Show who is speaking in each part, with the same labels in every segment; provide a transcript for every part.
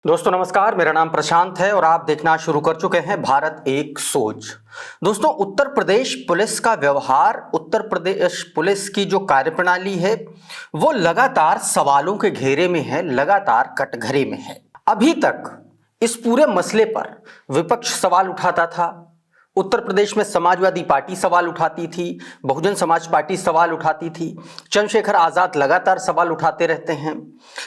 Speaker 1: दोस्तों नमस्कार, मेरा नाम प्रशांत है और आप देखना शुरू कर चुके हैं भारत एक सोच। दोस्तों, उत्तर प्रदेश पुलिस का व्यवहार, उत्तर प्रदेश पुलिस की जो कार्यप्रणाली है वो लगातार सवालों के घेरे में है, लगातार कटघरे में है। अभी तक इस पूरे मसले पर विपक्ष सवाल उठाता था। उत्तर प्रदेश में समाजवादी पार्टी सवाल उठाती थी, बहुजन समाज पार्टी सवाल उठाती थी, चंद्रशेखर आजाद लगातार सवाल उठाते रहते हैं।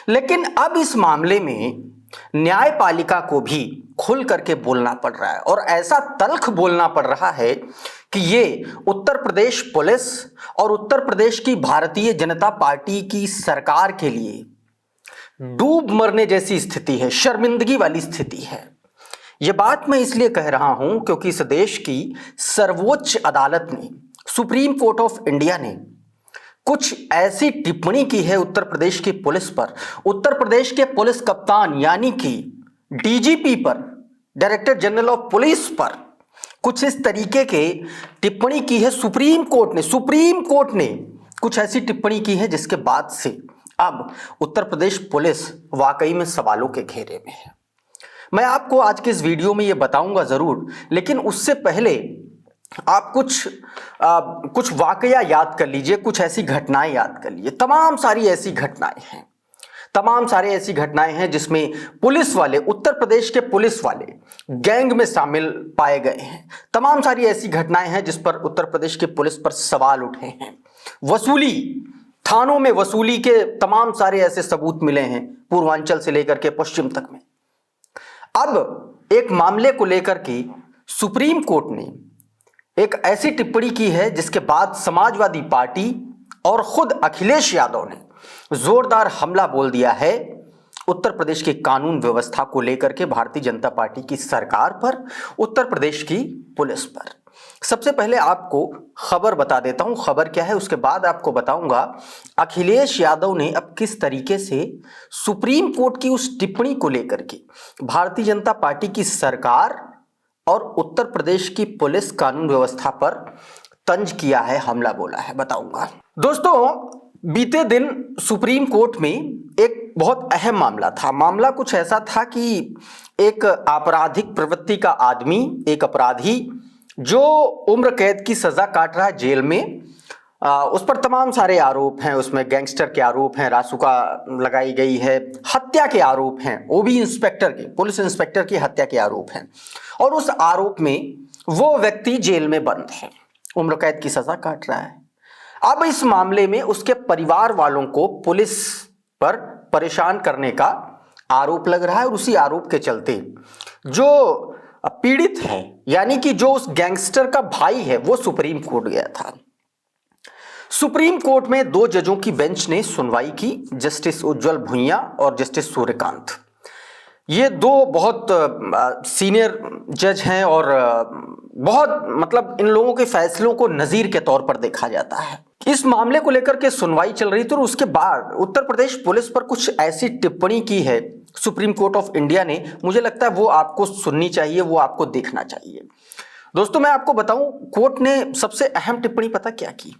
Speaker 1: लेकिन अब इस मामले में न्यायपालिका को भी खुल करके बोलना पड़ रहा है और ऐसा तल्ख बोलना पड़ रहा है कि ये उत्तर प्रदेश पुलिस और उत्तर प्रदेश की भारतीय जनता पार्टी की सरकार के लिए डूब मरने जैसी स्थिति है, शर्मिंदगी वाली स्थिति है। यह बात मैं इसलिए कह रहा हूं क्योंकि इस देश की सर्वोच्च अदालत ने, सुप्रीम कोर्ट ऑफ इंडिया ने कुछ ऐसी टिप्पणी की है उत्तर प्रदेश की पुलिस पर, उत्तर प्रदेश के पुलिस कप्तान यानी कि डीजीपी पर, डायरेक्टर जनरल ऑफ पुलिस पर कुछ इस तरीके के टिप्पणी की है सुप्रीम कोर्ट ने कुछ ऐसी टिप्पणी की है जिसके बाद से अब उत्तर प्रदेश पुलिस वाकई में सवालों के घेरे में है। मैं आपको आज के इस वीडियो में ये बताऊंगा जरूर, लेकिन उससे पहले आप कुछ वाकया याद कर लीजिए, कुछ ऐसी घटनाएं याद कर लीजिए। तमाम सारी ऐसी घटनाएं हैं जिसमें पुलिस वाले, उत्तर प्रदेश के पुलिस वाले गैंग में शामिल पाए गए हैं। तमाम सारी ऐसी घटनाएं हैं जिस पर उत्तर प्रदेश की पुलिस पर सवाल उठे हैं। वसूली, थानों में वसूली के तमाम सारे ऐसे सबूत मिले हैं, पूर्वांचल से लेकर के पश्चिम तक में। अब एक मामले को लेकर के सुप्रीम कोर्ट ने एक ऐसी टिप्पणी की है जिसके बाद समाजवादी पार्टी और खुद अखिलेश यादव ने जोरदार हमला बोल दिया है उत्तर प्रदेश की कानून व्यवस्था को लेकर के, भारतीय जनता पार्टी की सरकार पर, उत्तर प्रदेश की पुलिस पर। सबसे पहले आपको खबर बता देता हूं, खबर क्या है, उसके बाद आपको बताऊंगा अखिलेश यादव ने अब किस तरीके से सुप्रीम कोर्ट की उस टिप्पणी को लेकर के भारतीय जनता पार्टी की सरकार और उत्तर प्रदेश की पुलिस कानून व्यवस्था पर तंज किया है, हमला बोला है, बताऊंगा। दोस्तों, बीते दिन सुप्रीम कोर्ट में एक बहुत अहम मामला था। मामला कुछ ऐसा था कि एक आपराधिक प्रवृत्ति का आदमी, एक अपराधी जो उम्र कैद की सजा काट रहा है जेल में, उस पर तमाम सारे आरोप हैं। उसमें गैंगस्टर के आरोप हैं, रासुका लगाई गई है, हत्या के आरोप हैं, वो भी इंस्पेक्टर के, पुलिस इंस्पेक्टर की हत्या के आरोप हैं। और उस आरोप में वो व्यक्ति जेल में बंद है, उम्र कैद की सजा काट रहा है। अब इस मामले में उसके परिवार वालों को पुलिस पर परेशान करने का आरोप लग रहा है और उसी आरोप के चलते जो पीड़ित है, यानी कि जो उस गैंगस्टर का भाई है, वो सुप्रीम कोर्ट गया था। सुप्रीम कोर्ट में दो जजों की बेंच ने सुनवाई की, जस्टिस उज्जवल भुइयां और जस्टिस सूर्यकांत। ये दो बहुत सीनियर जज हैं और बहुत इन लोगों के फैसलों को नजीर के तौर पर देखा जाता है। इस मामले को लेकर के सुनवाई चल रही थी और उसके बाद उत्तर प्रदेश पुलिस पर कुछ ऐसी टिप्पणी की है सुप्रीम कोर्ट ऑफ इंडिया ने, मुझे लगता है वो आपको सुननी चाहिए, वो आपको देखना चाहिए। दोस्तों, मैं आपको बताऊं, कोर्ट ने सबसे अहम टिप्पणी पता क्या की?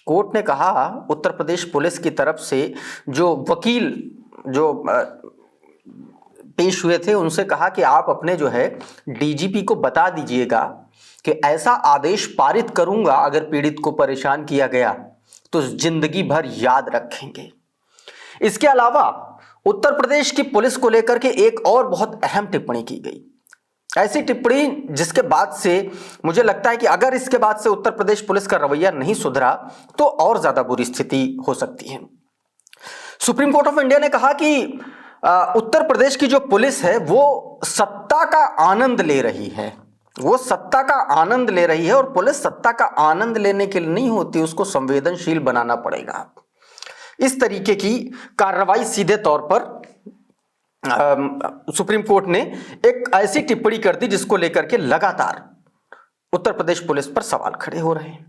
Speaker 1: कोर्ट ने कहा, उत्तर प्रदेश पुलिस की तरफ से जो वकील जो पेश हुए थे उनसे कहा कि आप अपने जो है डीजीपी को बता दीजिएगा कि ऐसा आदेश पारित करूंगा अगर पीड़ित को परेशान किया गया तो जिंदगी भर याद रखेंगे। इसके अलावा उत्तर प्रदेश की पुलिस को लेकर के एक और बहुत अहम टिप्पणी की गई, ऐसी टिप्पणी जिसके बाद से मुझे लगता है कि अगर इसके बाद से उत्तर प्रदेश पुलिस का रवैया नहीं सुधरा तो और ज्यादा बुरी स्थिति हो सकती है। सुप्रीम कोर्ट ऑफ इंडिया ने कहा कि उत्तर प्रदेश की जो पुलिस है वो सत्ता का आनंद ले रही है, और पुलिस सत्ता का आनंद लेने के लिए नहीं होती, उसको संवेदनशील बनाना पड़ेगा। इस तरीके की कार्रवाई सीधे तौर पर सुप्रीम कोर्ट ने एक ऐसी टिप्पणी कर दी जिसको लेकर के लगातार उत्तर प्रदेश पुलिस पर सवाल खड़े हो रहे हैं।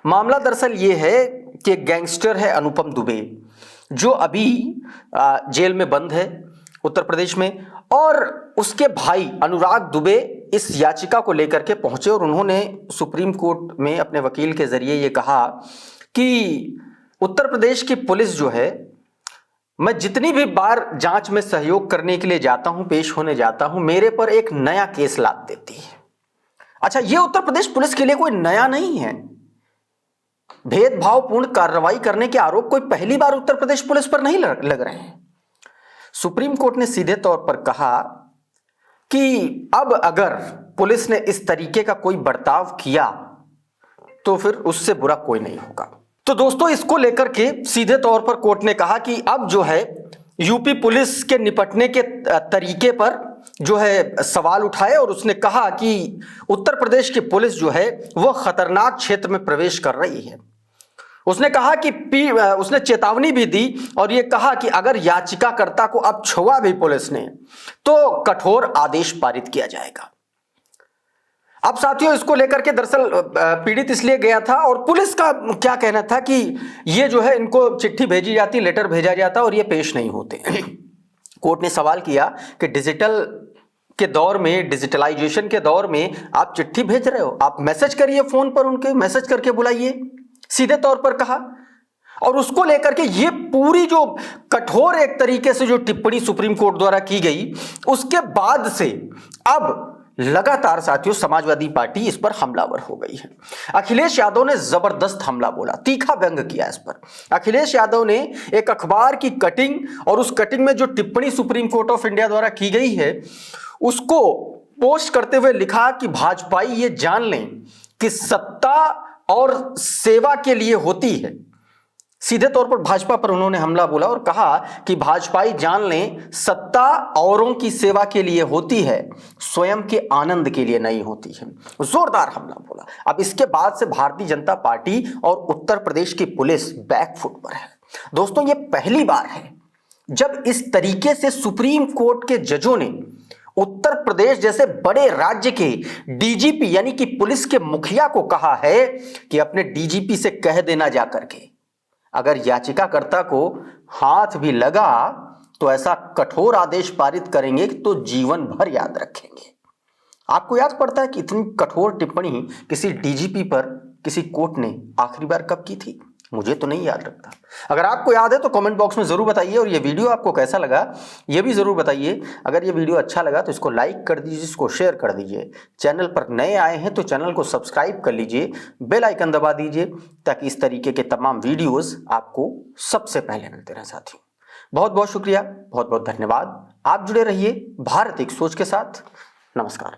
Speaker 1: मामला दरअसल ये है कि एक गैंगस्टर है अनुपम दुबे, जो अभी जेल में बंद है उत्तर प्रदेश में, और उसके भाई अनुराग दुबे इस याचिका को लेकर के पहुंचे और उन्होंने सुप्रीम कोर्ट में अपने वकील के जरिए ये कहा कि उत्तर प्रदेश की पुलिस जो है मैं जितनी भी बार जांच में सहयोग करने के लिए जाता हूं, पेश होने जाता हूं, मेरे पर एक नया केस लाद देती है। अच्छा, ये उत्तर प्रदेश पुलिस के लिए कोई नया नहीं है। भेदभावपूर्ण कार्रवाई करने के आरोप कोई पहली बार उत्तर प्रदेश पुलिस पर नहीं लग रहे हैं। सुप्रीम कोर्ट ने सीधे तौर पर कहा कि अब अगर पुलिस ने इस तरीके का कोई बर्ताव किया तो फिर उससे बुरा कोई नहीं होगा। तो दोस्तों, इसको लेकर के सीधे तौर पर कोर्ट ने कहा कि अब जो है यूपी पुलिस के निपटने के तरीके पर जो है सवाल उठाए, और उसने कहा कि उत्तर प्रदेश की पुलिस जो है वह खतरनाक क्षेत्र में प्रवेश कर रही है। उसने कहा कि उसने चेतावनी भी दी और यह कहा कि अगर याचिकाकर्ता को अब छुआ भी पुलिस ने तो कठोर आदेश पारित किया जाएगा। अब साथियों, इसको लेकर के दरअसल पीड़ित इसलिए गया था, और पुलिस का क्या कहना था कि ये जो है इनको चिट्ठी भेजी जाती, लेटर भेजा जाता और ये पेश नहीं होते। कोर्ट ने सवाल किया कि डिजिटल के दौर में, डिजिटलाइजेशन के दौर में आप चिट्ठी भेज रहे हो, आप मैसेज करिए, फोन पर उनके मैसेज करके बुलाइए, सीधे तौर पर कहा। और उसको लेकर के ये पूरी जो कठोर एक तरीके से जो टिप्पणी सुप्रीम कोर्ट द्वारा की गई, उसके बाद से अब लगातार साथियों समाजवादी पार्टी इस पर हमलावर हो गई है। अखिलेश यादव ने जबरदस्त हमला बोला, तीखा व्यंग किया इस पर। अखिलेश यादव ने एक अखबार की कटिंग, और उस कटिंग में जो टिप्पणी सुप्रीम कोर्ट ऑफ इंडिया द्वारा की गई है उसको पोस्ट करते हुए लिखा कि भाजपाई ये जान लें कि सत्ता और सेवा के लिए होती है। सीधे तौर पर भाजपा पर उन्होंने हमला बोला और कहा कि भाजपाई जान लें, सत्ता औरों की सेवा के लिए होती है, स्वयं के आनंद के लिए नहीं होती है। जोरदार हमला बोला। अब इसके बाद से भारतीय जनता पार्टी और उत्तर प्रदेश की पुलिस बैकफुट पर है। दोस्तों, ये पहली बार है जब इस तरीके से सुप्रीम कोर्ट के जजों ने उत्तर प्रदेश जैसे बड़े राज्य के डीजीपी यानी कि पुलिस के मुखिया को कहा है कि अपने डीजीपी से कह देना जाकर के, अगर याचिकाकर्ता को हाथ भी लगा तो ऐसा कठोर आदेश पारित करेंगे तो जीवन भर याद रखेंगे। आपको याद पड़ता है कि इतनी कठोर टिप्पणी किसी डीजीपी पर किसी कोर्ट ने आखिरी बार कब की थी? मुझे तो नहीं याद रखता। अगर आपको याद है तो कमेंट बॉक्स में जरूर बताइए, और ये वीडियो आपको कैसा लगा ये भी जरूर बताइए। अगर ये वीडियो अच्छा लगा तो इसको लाइक कर दीजिए, इसको शेयर कर दीजिए। चैनल पर नए आए हैं तो चैनल को सब्सक्राइब कर लीजिए, बेल आइकन दबा दीजिए, ताकि इस तरीके के तमाम वीडियोस आपको सबसे पहले मिलते रहें। साथियों, बहुत बहुत शुक्रिया, बहुत बहुत धन्यवाद। आप जुड़े रहिए भारत एक सोच के साथ। नमस्कार।